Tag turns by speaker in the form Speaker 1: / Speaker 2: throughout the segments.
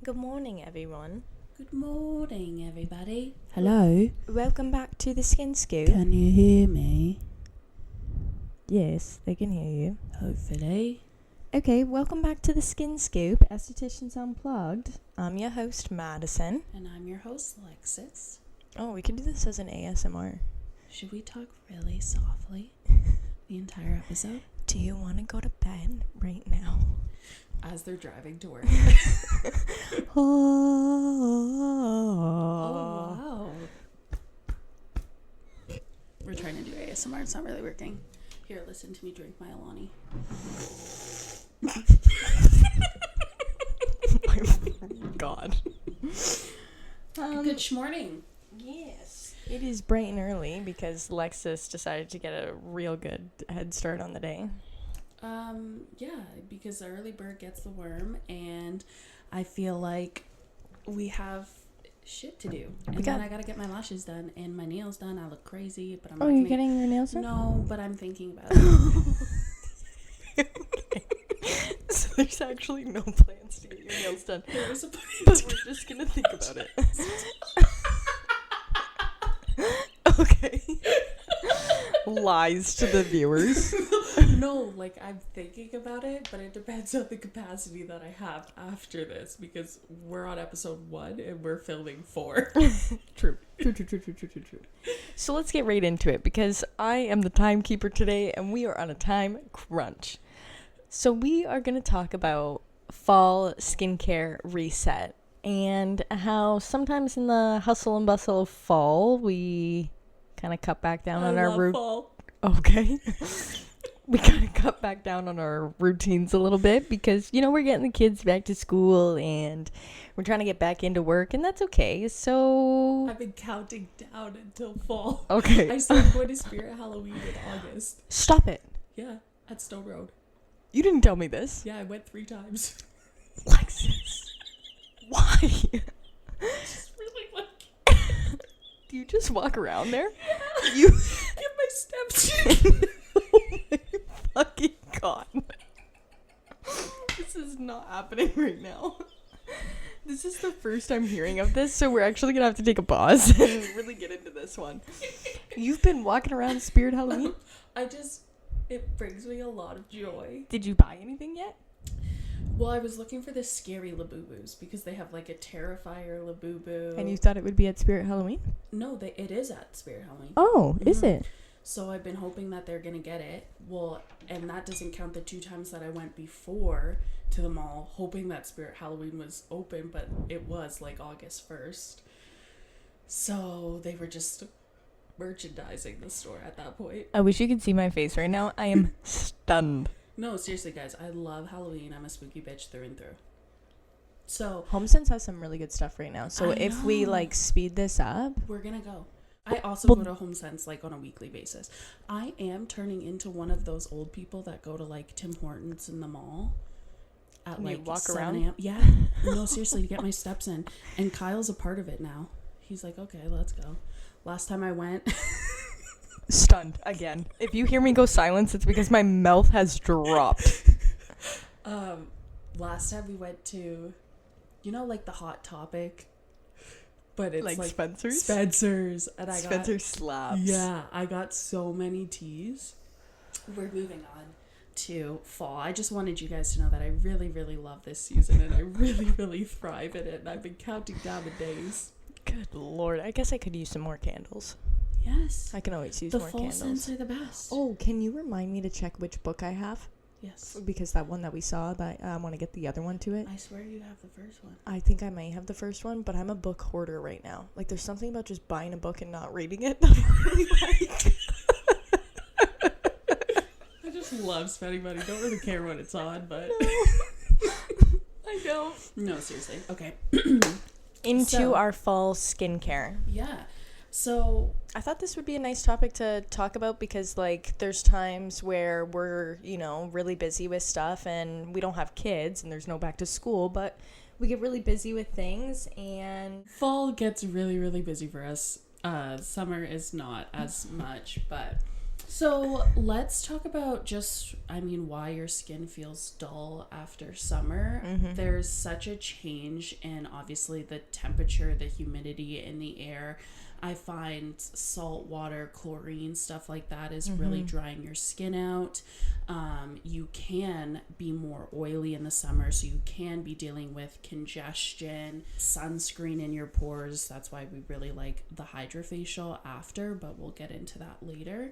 Speaker 1: Good morning, everyone.
Speaker 2: Good morning, everybody.
Speaker 3: Hello?
Speaker 1: Welcome back to the Skin Scoop.
Speaker 3: Can you hear me?
Speaker 1: Yes, they can hear you.
Speaker 3: Hopefully.
Speaker 1: Okay, welcome back to the Skin Scoop, Aestheticians Unplugged. I'm your host, Madison.
Speaker 2: And I'm your host, Alexis.
Speaker 1: Oh, we can do this as an ASMR.
Speaker 2: Should we talk really softly the entire episode?
Speaker 1: Do you want to go to bed right now?
Speaker 2: As they're driving to work.
Speaker 1: Oh,
Speaker 2: wow. We're trying to do ASMR. It's not really working. Here, listen to me drink my Alani.
Speaker 1: my God.
Speaker 2: Good morning.
Speaker 1: Yes. It is bright and early because Lexus decided to get a real good head start on the day.
Speaker 2: Yeah, because the early bird gets the worm, and I feel like we have shit to do. And then I gotta get my lashes done and my nails done. I look crazy, but I'm
Speaker 1: Oh, you're getting your nails done?
Speaker 2: No, but I'm thinking about it.
Speaker 1: Okay. So there's actually no plans to get your nails done.
Speaker 2: There is a plan,
Speaker 1: But we're just gonna think about it. Okay. Lies to the viewers.
Speaker 2: No, like I'm thinking about it, but it depends on the capacity that I have after this, because we're on episode 1 and we're filming 4.
Speaker 1: True. So let's get right into it because I am the timekeeper today and we are on a time crunch. So we are going to talk about fall skincare reset and how sometimes in the hustle and bustle of fall we kind of cut back down on our routine. Okay. We kind of cut back down on our routines a little bit because, you know, we're getting the kids back to school and we're trying to get back into work, and that's okay. So
Speaker 2: I've been counting down until fall.
Speaker 1: okay.
Speaker 2: I started going to Spirit Halloween in August.
Speaker 1: Stop it.
Speaker 2: Yeah, at Stone Road.
Speaker 1: You didn't tell me this.
Speaker 2: Yeah, I went 3 times.
Speaker 1: Lexus. Why?
Speaker 2: Just really like
Speaker 1: Do you just walk around there?
Speaker 2: Yeah.
Speaker 1: You
Speaker 2: Get my steps in.
Speaker 1: Oh my fucking God. This is not happening right now. This is the first I'm hearing of this, so we're actually gonna have to take a pause and really get into this one. You've been walking around Spirit Halloween?
Speaker 2: It brings me a lot of joy.
Speaker 1: Did you buy anything yet?
Speaker 2: Well, I was looking for the scary Labubus because they have like a Terrifier Labubu.
Speaker 1: And you thought it would be at Spirit Halloween?
Speaker 2: No, it is at Spirit Halloween.
Speaker 1: Oh, is it?
Speaker 2: So I've been hoping that they're gonna get it. Well, and that doesn't count the 2 times that I went before to the mall, hoping that Spirit Halloween was open, but it was like August 1st. So they were just merchandising the store at that point.
Speaker 1: I wish you could see my face right now. I am stunned.
Speaker 2: No, seriously, guys, I love Halloween. I'm a spooky bitch through and through. So
Speaker 1: HomeSense has some really good stuff right now. So
Speaker 2: I
Speaker 1: if we
Speaker 2: know.
Speaker 1: like speed this up,
Speaker 2: we're gonna go. I also
Speaker 1: Well-
Speaker 2: go to HomeSense like on a weekly basis. I am turning into one of those old people that go to like Tim Hortons in the mall at
Speaker 1: And you
Speaker 2: like
Speaker 1: walk
Speaker 2: 7
Speaker 1: around?
Speaker 2: a.m. Yeah, no, seriously, to get my steps in. And Kyle's a part of it now. He's like, okay, let's go. Last time I went,
Speaker 1: stunned again. If you hear me go silence, it's because my mouth has dropped.
Speaker 2: last time we went to, you know, like the Hot Topic, but it's like
Speaker 1: Spencer's?
Speaker 2: and I
Speaker 1: Spencer
Speaker 2: got
Speaker 1: slaps.
Speaker 2: yeah, I got so many teas. We're moving on to fall. I just wanted you guys to know that I really, really love this season and I really, really thrive in it. And I've been counting down the days.
Speaker 1: Good Lord. I guess I could use some more candles.
Speaker 2: Yes.
Speaker 1: I can always use
Speaker 2: The
Speaker 1: more
Speaker 2: fall
Speaker 1: candles.
Speaker 2: scents are the best.
Speaker 1: Oh, can you remind me to check which book I have?
Speaker 2: Yes.
Speaker 1: Because that one that we saw, that I want to get the other one to it.
Speaker 2: I swear you have the first one.
Speaker 1: I think I may have the first one, but I'm a book hoarder right now. Like, there's something about just buying a book and not reading it that I really like.
Speaker 2: I just love spending money. Don't really care when it's on, but
Speaker 1: I don't.
Speaker 2: no, seriously. Okay.
Speaker 1: Into
Speaker 2: So-
Speaker 1: our fall skincare.
Speaker 2: Yeah. So
Speaker 1: I thought this would be a nice topic to talk about because, like, there's times where we're, you know, really busy with stuff and we don't have kids and there's no back to school, but we get really busy with things and
Speaker 2: fall gets really, really busy for us. Summer is not as much, but So let's talk about why your skin feels dull after summer. There's such a change in obviously the temperature, the humidity in the air. I find salt water, chlorine, stuff like that is really drying your skin out. You can be more oily in the summer, so you can be dealing with congestion, sunscreen in your pores. That's why we really like the hydrofacial after, but we'll get into that later.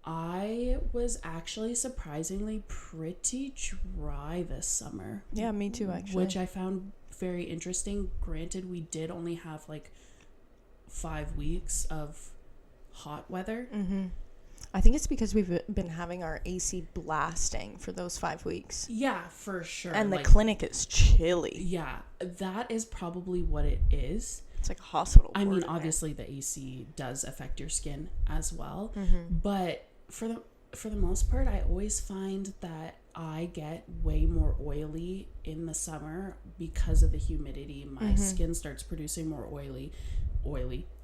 Speaker 2: I was actually surprisingly pretty dry this summer.
Speaker 1: Yeah, me too, actually.
Speaker 2: Which I found very interesting. Granted, we did only have like 5 weeks of hot weather.
Speaker 1: I think it's because we've been having our AC blasting for those 5 weeks.
Speaker 2: Yeah, for sure.
Speaker 1: And the clinic is chilly.
Speaker 2: Yeah, that is probably what it is.
Speaker 1: It's like a hospital.
Speaker 2: I mean, obviously the AC does affect your skin as well. But for the most part, I always find that I get way more oily in the summer because of the humidity. My skin starts producing more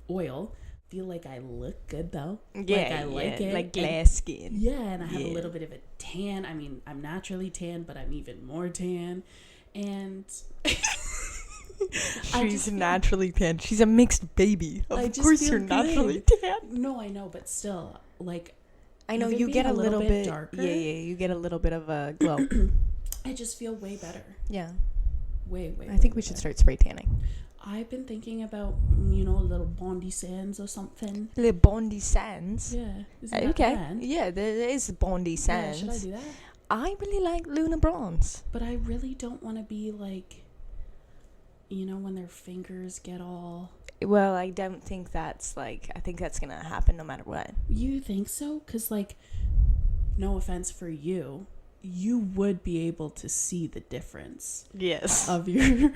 Speaker 2: oil. Feel like I look good though.
Speaker 1: Yeah,
Speaker 2: I like it.
Speaker 1: Like glass skin.
Speaker 2: Yeah, and I have a little bit of a tan. I mean, I'm naturally tan, but I'm even more tan. And
Speaker 1: she's naturally tan. She's a mixed baby. Of course you're naturally tan.
Speaker 2: No, I know, but still, like,
Speaker 1: I know you get a little bit
Speaker 2: darker.
Speaker 1: Yeah, you get a little bit of a glow.
Speaker 2: I just feel way better.
Speaker 1: Yeah.
Speaker 2: Way
Speaker 1: I think we should start spray tanning.
Speaker 2: I've been thinking about, little Bondi Sands or something.
Speaker 1: Little Bondi Sands?
Speaker 2: Yeah.
Speaker 1: Okay. Yeah, there is Bondi Sands.
Speaker 2: Yeah, should I do that?
Speaker 1: I really like Luna Bronze.
Speaker 2: But I really don't want to be like, when their fingers get all...
Speaker 1: Well, I don't think that's I think that's going to happen no matter what.
Speaker 2: You think so? Because, no offense for you, you would be able to see the difference.
Speaker 1: Yes.
Speaker 2: Of your...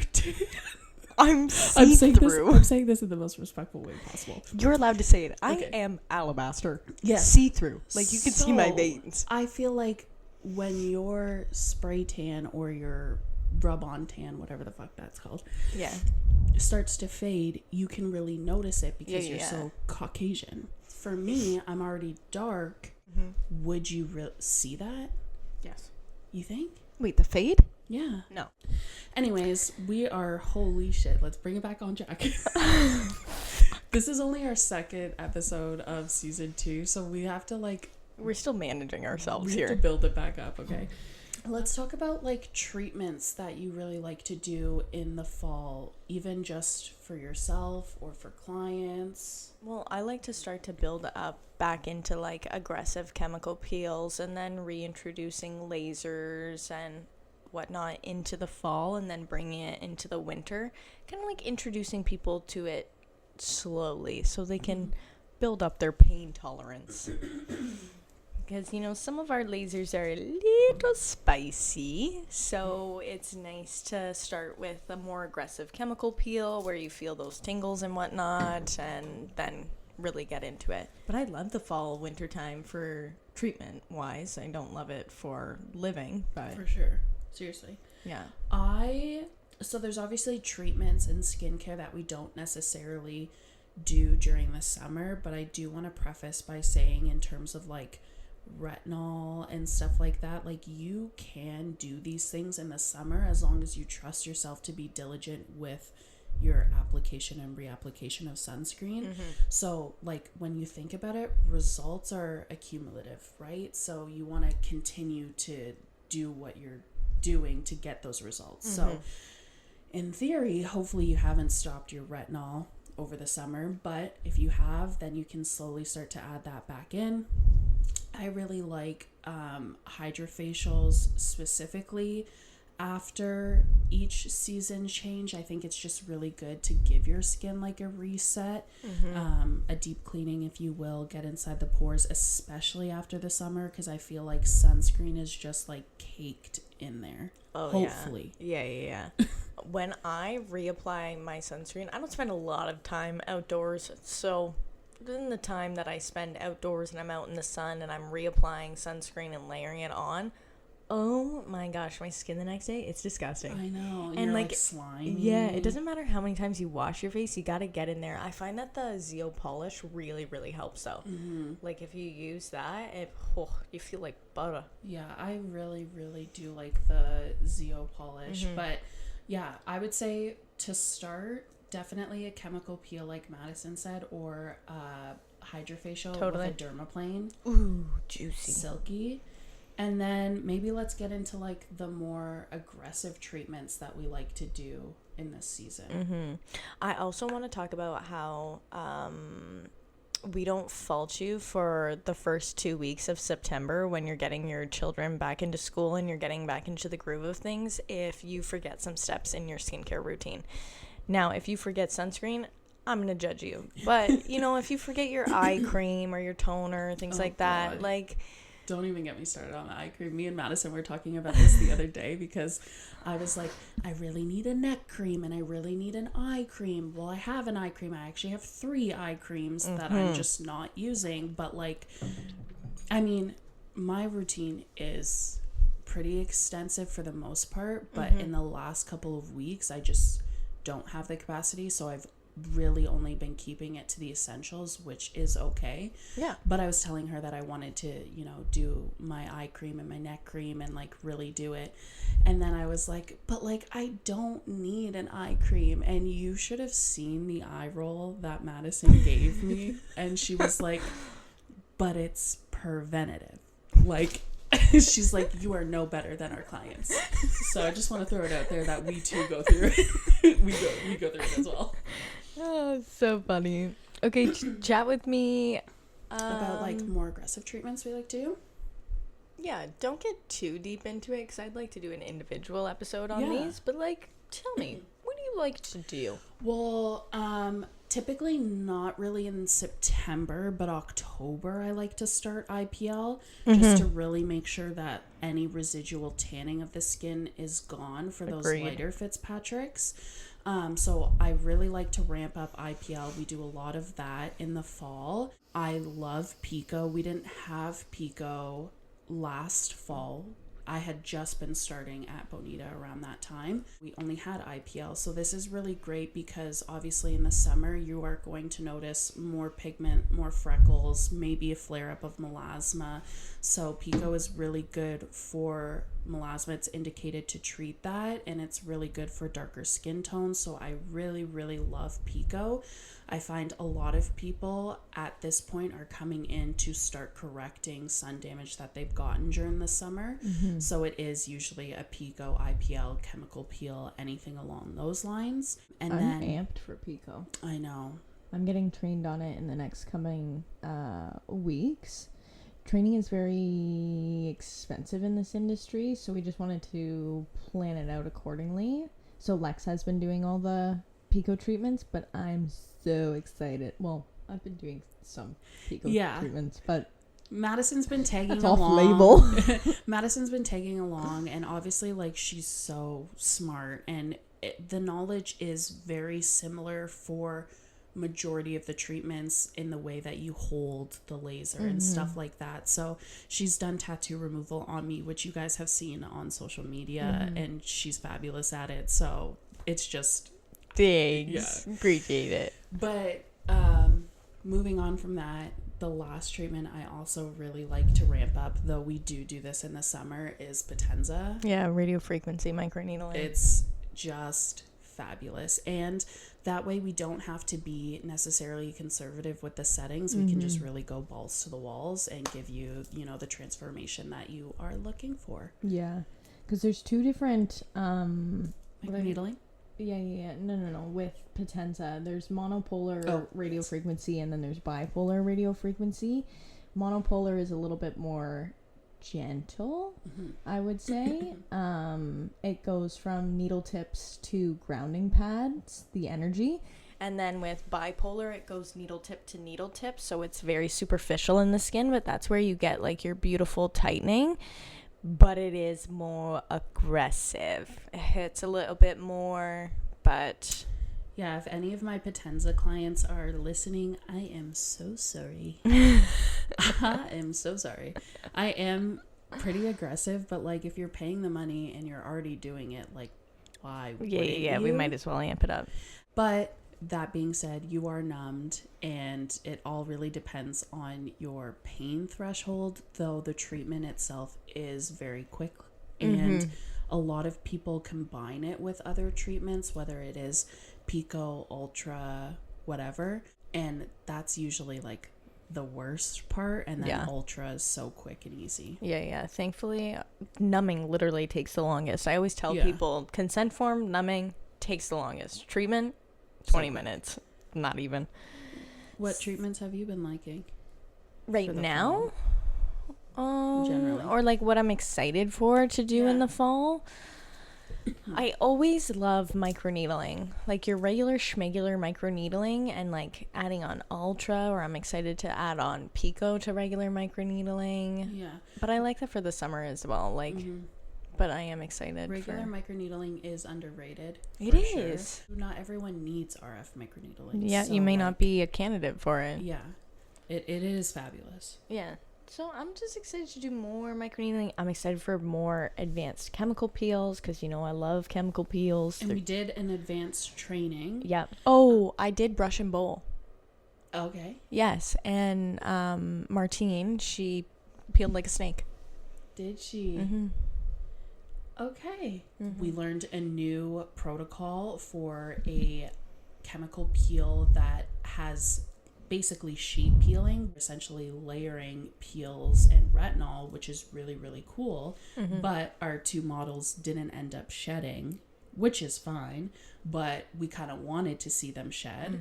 Speaker 1: I'm see-through.
Speaker 2: I'm saying this in the most respectful way possible.
Speaker 1: You're allowed to say it.
Speaker 2: Okay.
Speaker 1: I am alabaster.
Speaker 2: Yes.
Speaker 1: See-through. Like, you can see my veins.
Speaker 2: I feel like when your spray tan or your rub-on tan, whatever the fuck that's called, starts to fade, you can really notice it because you're so Caucasian. For me, I'm already dark. Would you see that?
Speaker 1: Yes.
Speaker 2: You think?
Speaker 1: Wait, the fade?
Speaker 2: Yeah.
Speaker 1: No.
Speaker 2: Anyways, we are, holy shit, let's bring it back on track. This is only our second episode of season 2, so we have to
Speaker 1: we're still managing ourselves
Speaker 2: we
Speaker 1: here.
Speaker 2: have to build it back up, okay? Let's talk about treatments that you really like to do in the fall, even just for yourself or for clients.
Speaker 1: Well, I like to start to build up back into aggressive chemical peels and then reintroducing lasers and whatnot into the fall and then bringing it into the winter. Kind of introducing people to it slowly so they can build up their pain tolerance. Because, some of our lasers are a little spicy, so it's nice to start with a more aggressive chemical peel where you feel those tingles and whatnot, and then really get into it. But I love the fall, winter time for treatment-wise. I don't love it for living, but...
Speaker 2: For sure. Seriously.
Speaker 1: Yeah.
Speaker 2: So there's obviously treatments and skincare that we don't necessarily do during the summer, but I do want to preface by saying in terms of retinol and stuff like that, you can do these things in the summer as long as you trust yourself to be diligent with your application and reapplication of sunscreen. So when you think about it, results are accumulative, right? So you want to continue to do what you're doing to get those results. So in theory, hopefully you haven't stopped your retinol over the summer, but if you have, then you can slowly start to add that back in. I really like hydrofacials specifically after each season change. I think it's just really good to give your skin a reset, a deep cleaning, if you will, get inside the pores, especially after the summer, because I feel like sunscreen is just caked in there. Oh, hopefully.
Speaker 1: Yeah. When I reapply my sunscreen, I don't spend a lot of time outdoors, so in the time that I spend outdoors and I'm out in the sun and I'm reapplying sunscreen and layering it on, Oh my gosh, my skin the next day, it's disgusting.
Speaker 2: I know.
Speaker 1: And
Speaker 2: you're
Speaker 1: like
Speaker 2: slimy.
Speaker 1: Yeah, it doesn't matter how many times you wash your face, you gotta get in there. I find that the Zeo polish really, really helps though. Like if you use that, you feel like butter.
Speaker 2: Yeah, I really, really do like the Zeo polish. But yeah, I would say to start, definitely a chemical peel like Madison said, or hydrofacial with a dermaplane.
Speaker 1: Ooh, juicy.
Speaker 2: Silky. And then maybe let's get into like the more aggressive treatments that we like to do in this season.
Speaker 1: I also want to talk about how we don't fault you for the first 2 weeks of September when you're getting your children back into school and you're getting back into the groove of things if you forget some steps in your skincare routine. Now, if you forget sunscreen, I'm going to judge you. But, you know, if you forget your eye cream or your toner, things like that,
Speaker 2: God.
Speaker 1: like...
Speaker 2: Don't even get me started on the eye cream. Me and Madison were talking about this the other day because I was like, I really need a neck cream and I really need an eye cream. Well, I have an eye cream. I actually have 3 eye creams that I'm just not using. But like, I mean, my routine is pretty extensive for the most part. But in the last couple of weeks, I just don't have the capacity. So I've really only been keeping it to the essentials, which is okay.
Speaker 1: Yeah.
Speaker 2: But I was telling her that I wanted to, you know, do my eye cream and my neck cream and like really do it. And then I was like, but like I don't need an eye cream. And you should have seen the eye roll that Madison gave me. And she was like, but it's preventative. Like she's like, you are no better than our clients. So I just want to throw it out there that we too go through it. we go through it as well.
Speaker 1: Oh, so funny. Okay, chat with me
Speaker 2: about like more aggressive treatments we like to do.
Speaker 1: Yeah, don't get too deep into it because I'd like to do an individual episode on these. But like, tell me, what do you like to do?
Speaker 2: Well, typically not really in September, but October I like to start IPL just to really make sure that any residual tanning of the skin is gone for those lighter Fitzpatricks. So I really like to ramp up IPL. We do a lot of that in the fall. I love Pico. We didn't have Pico last fall. I had just been starting at Bonita around that time. We only had IPL. So this is really great because obviously in the summer you are going to notice more pigment, more freckles, maybe a flare up of melasma. So Pico is really good for melasma. It's indicated to treat that, and it's really good for darker skin tones. So I really, really love Pico. I find a lot of people at this point are coming in to start correcting sun damage that they've gotten during the summer. So it is usually a Pico, IPL, chemical peel, anything along those lines. And
Speaker 1: I'm amped for Pico.
Speaker 2: I know.
Speaker 1: I'm getting trained on it in the next coming weeks. Training is very expensive in this industry, so we just wanted to plan it out accordingly. So Lex has been doing all the Pico treatments, but I'm so excited. Well, I've been doing some Pico treatments, but
Speaker 2: Madison's been tagging
Speaker 1: along.
Speaker 2: Off-label. Madison's been tagging along, and obviously, like, she's so smart, and the knowledge is very similar for majority of the treatments in the way that you hold the laser and stuff like that. So she's done tattoo removal on me, which you guys have seen on social media, and she's fabulous at it. So it's just
Speaker 1: thanks. Appreciate it.
Speaker 2: But moving on from that, the last treatment I also really like to ramp up, though we do this in the summer, is Potenza.
Speaker 1: Yeah, radio frequency microneedling.
Speaker 2: It's just fabulous, and that way we don't have to be necessarily conservative with the settings. We can just really go balls to the walls and give you, you know, the transformation that you are looking for.
Speaker 1: Yeah, because there's 2 different
Speaker 2: microneedling.
Speaker 1: Yeah. No. With Potenza, there's monopolar radio frequency, and then there's bipolar radio frequency. Monopolar is a little bit more gentle, I would say. It goes from needle tips to grounding pads, the energy. And then with bipolar, it goes needle tip to needle tip. So it's very superficial in the skin, but that's where you get like your beautiful tightening. But it is more aggressive. It hits a little bit more, but...
Speaker 2: Yeah, if any of my Potenza clients are listening, I am so sorry. I am so sorry. I am pretty aggressive, but like if you're paying the money and you're already doing it, like why
Speaker 1: Yeah,
Speaker 2: wouldn't
Speaker 1: we
Speaker 2: you?
Speaker 1: might as well amp it up.
Speaker 2: But that being said, you are numbed, and it all really depends on your pain threshold, though the treatment itself is very quick. And a lot of people combine it with other treatments, whether it is Pico, Ultra, whatever. And that's usually like the worst part. And then Ultra is so quick and easy.
Speaker 1: Yeah. Thankfully, numbing literally takes the longest. I always tell people consent form, numbing takes the longest. Treatment, 20 minutes. Not even.
Speaker 2: What treatments have you been liking?
Speaker 1: Right now?
Speaker 2: Generally.
Speaker 1: Or like what I'm excited for to do in the fall. I always love microneedling, like your regular schmegular microneedling, and like adding on Ultra, or I'm excited to add on Pico to regular microneedling.
Speaker 2: Yeah.
Speaker 1: But I like that for the summer as well. Like, but I am excited.
Speaker 2: Regular microneedling is underrated.
Speaker 1: It is.
Speaker 2: Sure. Not everyone needs RF microneedling.
Speaker 1: Yeah,
Speaker 2: so
Speaker 1: you may not be a candidate for it.
Speaker 2: Yeah. It is fabulous.
Speaker 1: Yeah. So I'm just excited to do more microneedling. I'm excited for more advanced chemical peels because, you know, I love chemical peels.
Speaker 2: And we did an advanced training.
Speaker 1: Yeah. Oh, I did brush and bowl.
Speaker 2: Okay.
Speaker 1: Yes. And Martine, she peeled like a snake.
Speaker 2: Did she?
Speaker 1: Mm-hmm.
Speaker 2: Okay. We learned a new protocol for a chemical peel that has basically sheet peeling, essentially layering peels and retinol, which is really, really cool. But our two models didn't end up shedding, which is fine, but we kind of wanted to see them shed,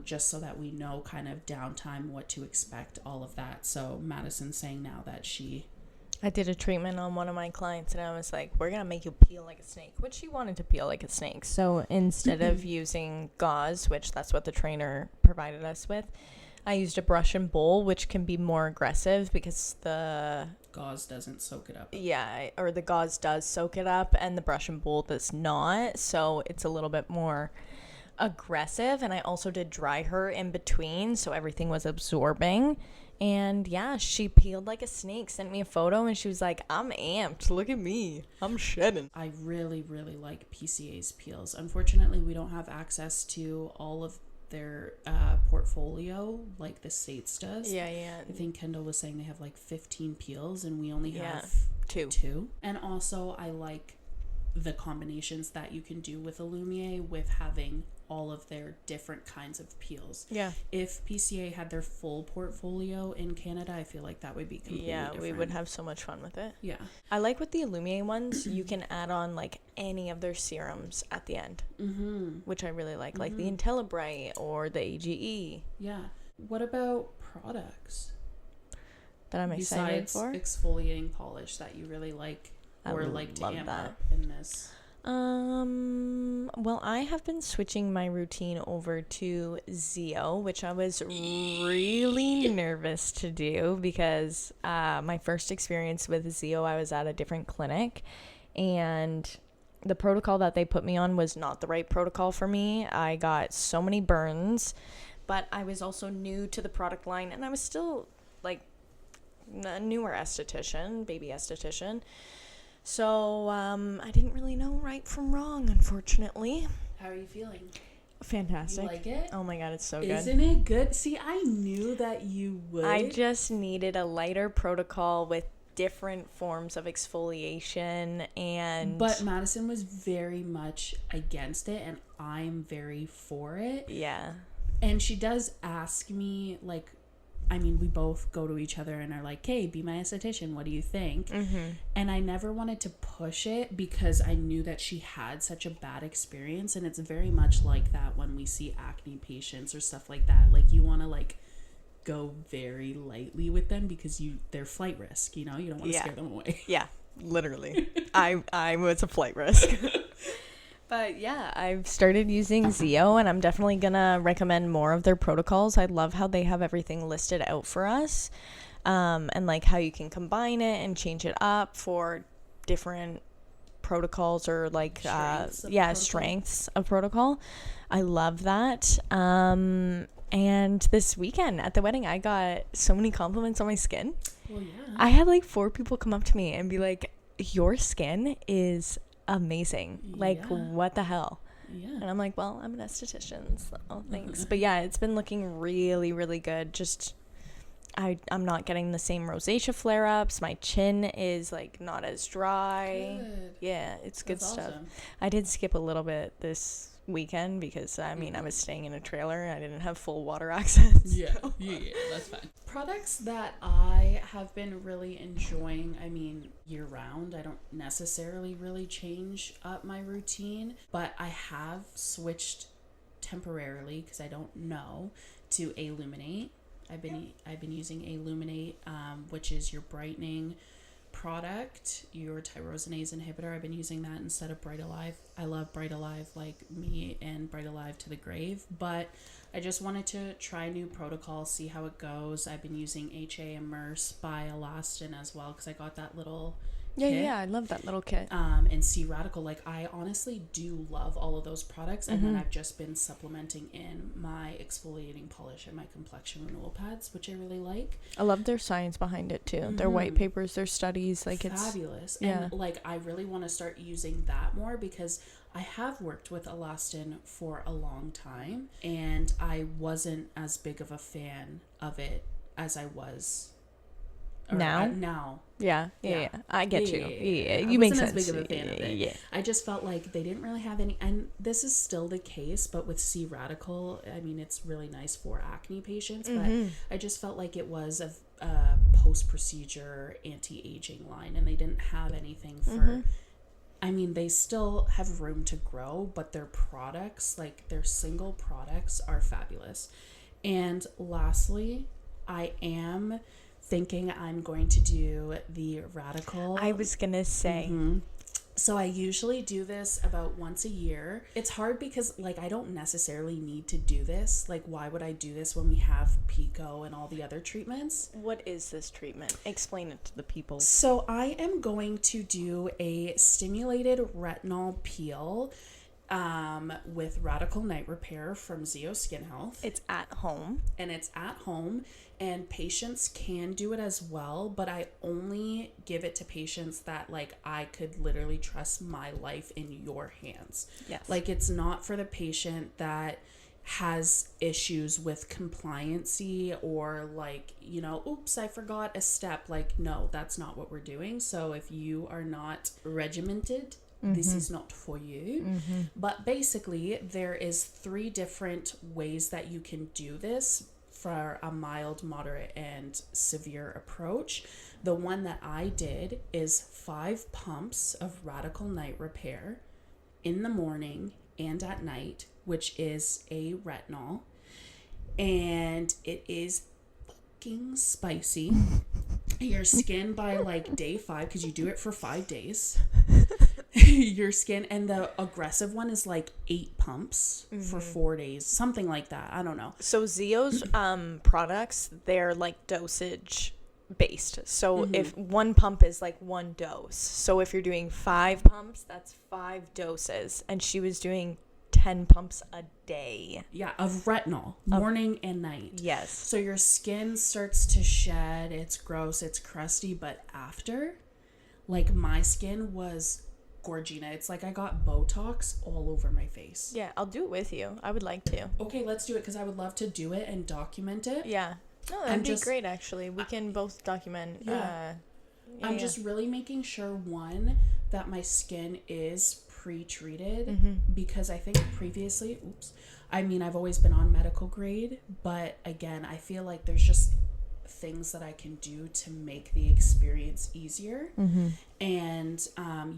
Speaker 2: just so that we know kind of downtime, what to expect, all of that. So Madison's saying now that
Speaker 1: I did a treatment on one of my clients and I was like, we're going to make you peel like a snake, which she wanted to peel like a snake. So instead of using gauze, which that's what the trainer provided us with, I used a brush and bowl, which can be more aggressive because the
Speaker 2: gauze doesn't soak it up.
Speaker 1: Yeah, or the gauze does soak it up and the brush and bowl does not. So it's a little bit more aggressive. And I also did dry her in between, so everything was absorbing. And yeah, she peeled like a snake, sent me a photo, and she was like, I'm amped. Look at me. I'm shedding.
Speaker 2: I really, really like PCA's peels. Unfortunately, we don't have access to all of their portfolio like the States does.
Speaker 1: Yeah.
Speaker 2: I think Kendall was saying they have like 15 peels, and we only have two. And also, I like the combinations that you can do with Illumier with having all of their different kinds of peels.
Speaker 1: Yeah.
Speaker 2: If PCA had their full portfolio in Canada, I feel like that would be completely different.
Speaker 1: We would have so much fun with it.
Speaker 2: Yeah.
Speaker 1: I like with the Illumier ones, you can add on like any of their serums at the end, which I really like the IntelliBright or the AGE.
Speaker 2: Yeah. What about products
Speaker 1: that I'm excited for?
Speaker 2: Besides exfoliating polish that you really like or like to amp up in this?
Speaker 1: Well, I have been switching my routine over to Zeo, which I was really nervous to do because my first experience with Zeo, I was at a different clinic, and the protocol that they put me on was not the right protocol for me. I got so many burns, but I was also new to the product line, and I was still like a newer esthetician, baby esthetician. So, I didn't really know right from wrong, unfortunately.
Speaker 2: How are you feeling?
Speaker 1: Fantastic.
Speaker 2: You like it?
Speaker 1: Oh my God, it's so good.
Speaker 2: Isn't it good? See, I knew that you would.
Speaker 1: I just needed a lighter protocol with different forms of exfoliation and...
Speaker 2: But Madison was very much against it, and I'm very for it.
Speaker 1: Yeah.
Speaker 2: And she does ask me, like... I mean, we both go to each other and are like, hey, be my esthetician. What do you think? And I never wanted to push it because I knew that she had such a bad experience. And it's very much like that when we see acne patients or stuff like that. Like, you want to, like, go very lightly with them because they're flight risk, you know? You don't want to scare them away.
Speaker 1: Yeah, literally. I was a flight risk. But yeah, I've started using Zeo, and I'm definitely going to recommend more of their protocols. I love how they have everything listed out for us, and like how you can combine it and change it up for different protocols or like, strengths of protocol. I love that. And this weekend at the wedding, I got so many compliments on my skin.
Speaker 2: Well, yeah.
Speaker 1: I had like 4 people come up to me and be like, your skin is amazing. Like,
Speaker 2: Yeah.
Speaker 1: what the hell?
Speaker 2: Yeah.
Speaker 1: And I'm like, well, I'm an esthetician, so thanks. But yeah, it's been looking really, really good. Just, I'm not getting the same rosacea flare-ups. My chin is like not as dry.
Speaker 2: Good.
Speaker 1: Yeah, it's good
Speaker 2: That's
Speaker 1: stuff.
Speaker 2: awesome.
Speaker 1: I did skip a little bit this weekend because I was staying in a trailer. I didn't have full water access.
Speaker 2: Yeah, that's fine. Products that I have been really enjoying, year round. I don't necessarily really change up my routine, but I have switched temporarily because I don't know, to Illuminate. I've been using Illuminate, which is your brightening product, your tyrosinase inhibitor. I've been using that instead of Bright Alive. I love Bright Alive, like me and Bright Alive to the grave, but I just wanted to try a new protocol, see how it goes. I've been using HA Immerse by Elastin as well because I got that little kit.
Speaker 1: Yeah, I love that little kit.
Speaker 2: And C Radical. Like, I honestly do love all of those products, and then I've just been supplementing in my exfoliating polish and my complexion renewal pads, which I really like.
Speaker 1: I love their science behind it too. Their white papers, their studies, like it's
Speaker 2: fabulous.
Speaker 1: Yeah.
Speaker 2: And like, I really want to start using that more because I have worked with Elastin for a long time, and I wasn't as big of a fan of it as I was now.
Speaker 1: Yeah. I get you.
Speaker 2: Yeah.
Speaker 1: You make sense.
Speaker 2: I wasn't as big of a fan of it.
Speaker 1: Yeah.
Speaker 2: I just felt like they didn't really have any, and this is still the case, but with C Radical, it's really nice for acne patients, but I just felt like it was a post-procedure anti-aging line, and they didn't have anything for, they still have room to grow, but their products, like their single products, are fabulous. And lastly, I am thinking I'm going to do the Radical.
Speaker 1: I was gonna say.
Speaker 2: So I usually do this about once a year. It's hard because, like, I don't necessarily need to do this. Like, why would I do this when we have Pico and all the other treatments?
Speaker 1: What is this treatment? Explain it to the people.
Speaker 2: So I am going to do a stimulated retinol peel with Radical Night Repair from Zeo Skin Health.
Speaker 1: It's at home.
Speaker 2: And it's at home, and patients can do it as well, but I only give it to patients that, like, I could literally trust my life in your hands.
Speaker 1: Yes.
Speaker 2: Like, it's not for the patient that has issues with compliancy or, like, oops, I forgot a step. Like, no, that's not what we're doing. So if you are not regimented, this is not for you. But basically, there is 3 different ways that you can do this for a mild, moderate, and severe approach. The one that I did is 5 pumps of Radical Night Repair in the morning and at night, which is a retinol. And it is fucking spicy. Your skin by like day 5, because you do it for 5 days. Your skin, and the aggressive one is like 8 pumps for 4 days, something like that. I don't know.
Speaker 1: So Zeo's products, they're like dosage based. So if 1 pump is like 1 dose. So if you're doing 5 pumps, that's 5 doses. And she was doing 10 pumps a day.
Speaker 2: Yeah, of retinol, morning and night.
Speaker 1: Yes.
Speaker 2: So your skin starts to shed. It's gross, it's crusty, but after, like, my skin was Gorgina. It's like I got Botox all over my face.
Speaker 1: Yeah, I'll do it with you. I would like to.
Speaker 2: Okay, let's do it, because I would love to do it and document it.
Speaker 1: Yeah. No, that'd be great, actually. We can both document.
Speaker 2: Yeah. I'm just really making sure, one, that my skin is pre-treated, because I think previously, I've always been on medical grade, but again, I feel like there's just things that I can do to make the experience easier. And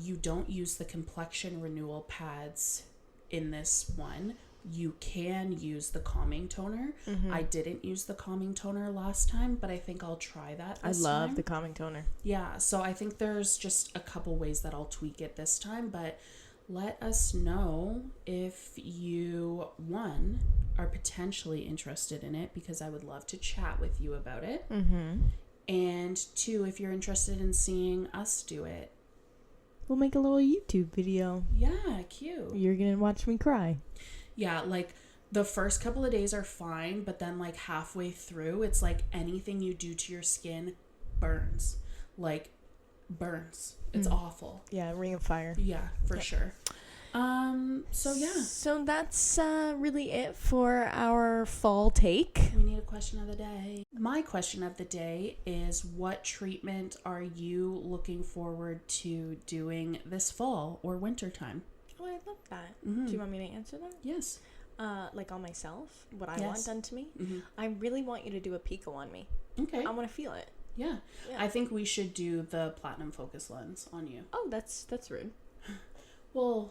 Speaker 2: you don't use the complexion renewal pads in this one. You can use the calming toner. I didn't use the calming toner last time, but I think I'll try that this time. I love
Speaker 1: the calming toner.
Speaker 2: Yeah, so I think there's just a couple ways that I'll tweak it this time, but let us know if you, 1, are potentially interested in it, because I would love to chat with you about it. And 2, if you're interested in seeing us do it.
Speaker 1: We'll make a little YouTube video.
Speaker 2: Yeah, cute.
Speaker 1: You're gonna watch me cry.
Speaker 2: Yeah, like, the first couple of days are fine, but then, like, halfway through, it's like anything you do to your skin burns. Like, burns. It's awful.
Speaker 1: Yeah, Ring of Fire.
Speaker 2: Yeah, for sure. So yeah.
Speaker 1: So that's really it for our fall take.
Speaker 2: We need a question of the day. My question of the day is, what treatment are you looking forward to doing this fall or winter time?
Speaker 1: Oh, I love that.
Speaker 2: Mm-hmm.
Speaker 1: Do you want me to answer that?
Speaker 2: Yes.
Speaker 1: Like on myself, what I
Speaker 2: Yes.
Speaker 1: want done to me?
Speaker 2: Mm-hmm.
Speaker 1: I really want you to do a pico on me.
Speaker 2: Okay.
Speaker 1: I want to feel it.
Speaker 2: Yeah.
Speaker 1: Yeah.
Speaker 2: I think we should do the platinum focus lens on you.
Speaker 1: Oh, that's rude.
Speaker 2: Well,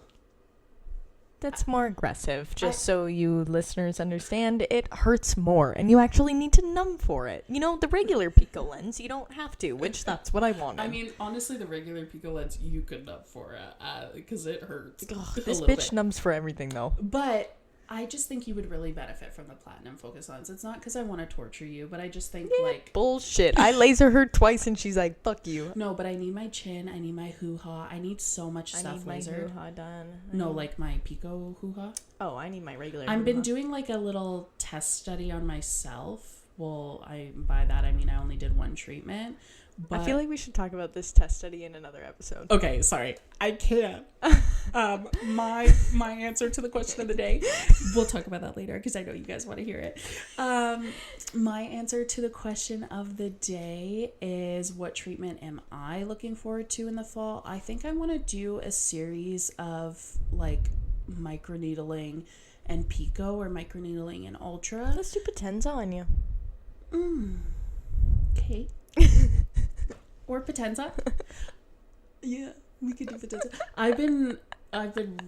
Speaker 1: That's more aggressive, just so you listeners understand. It hurts more, and you actually need to numb for it. You know, the regular pico lens, you don't have to, which that's what I wanted.
Speaker 2: I mean, honestly, the regular pico lens you could numb for it because it hurts.
Speaker 1: Ugh,
Speaker 2: a
Speaker 1: this
Speaker 2: little
Speaker 1: bitch
Speaker 2: bit.
Speaker 1: numbs for everything, though.
Speaker 2: But I just think you would really benefit from the platinum focus lens. It's not because I want to torture you, but I just think like
Speaker 1: Bullshit. I laser her twice, and she's like, "Fuck you."
Speaker 2: no. But I need my chin. I need my hoo-ha. I need so much
Speaker 1: I
Speaker 2: stuff
Speaker 1: need my
Speaker 2: lasered.
Speaker 1: hoo-ha done.
Speaker 2: No, like my pico hoo-ha.
Speaker 1: Oh, I need my regular.
Speaker 2: I've been
Speaker 1: hoo-ha.
Speaker 2: doing like a little test study on myself. Well, by that I mean I only did one treatment. But
Speaker 1: I feel like we should talk about this test study in another episode.
Speaker 2: okay, sorry, I can't. My answer to the question of the day. We'll talk about that later because I know you guys want to hear it. My answer to the question of the day is, what treatment am I looking forward to in the fall? I think I want to do a series of like microneedling and pico, or microneedling and ultra.
Speaker 1: Let's do Potenza on you.
Speaker 2: Okay. Or Potenza. Yeah, we could do Potenza. I've been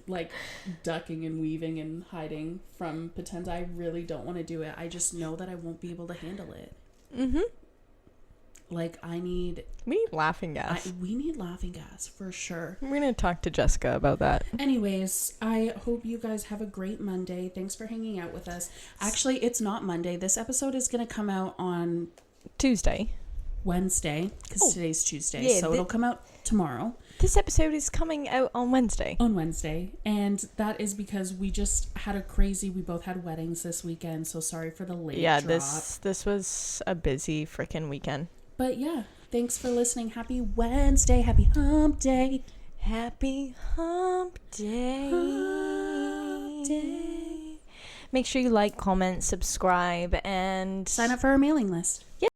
Speaker 2: like ducking and weaving and hiding from Potenza. I really don't want to do it. I just know that I won't be able to handle it.
Speaker 1: Mm-hmm.
Speaker 2: Like we need
Speaker 1: laughing gas.
Speaker 2: we need laughing gas for sure.
Speaker 1: We're gonna talk to Jessica about that.
Speaker 2: Anyways, I hope you guys have a great Monday. Thanks for hanging out with us. Actually, it's not Monday. This episode is gonna come out on
Speaker 1: Tuesday.
Speaker 2: Wednesday because
Speaker 1: Oh.
Speaker 2: today's Tuesday,
Speaker 1: Yeah,
Speaker 2: so it'll come out tomorrow.
Speaker 1: This episode is coming out on Wednesday.
Speaker 2: On Wednesday, and that is because we just had we both had weddings this weekend, so sorry for the late drop.
Speaker 1: This was a busy freaking weekend.
Speaker 2: But yeah, thanks for listening. Happy Wednesday. Happy hump day.
Speaker 1: Happy hump day.
Speaker 2: Hump day.
Speaker 1: Make sure you like, comment, subscribe, and
Speaker 2: Sign up for our mailing list.
Speaker 1: Yeah,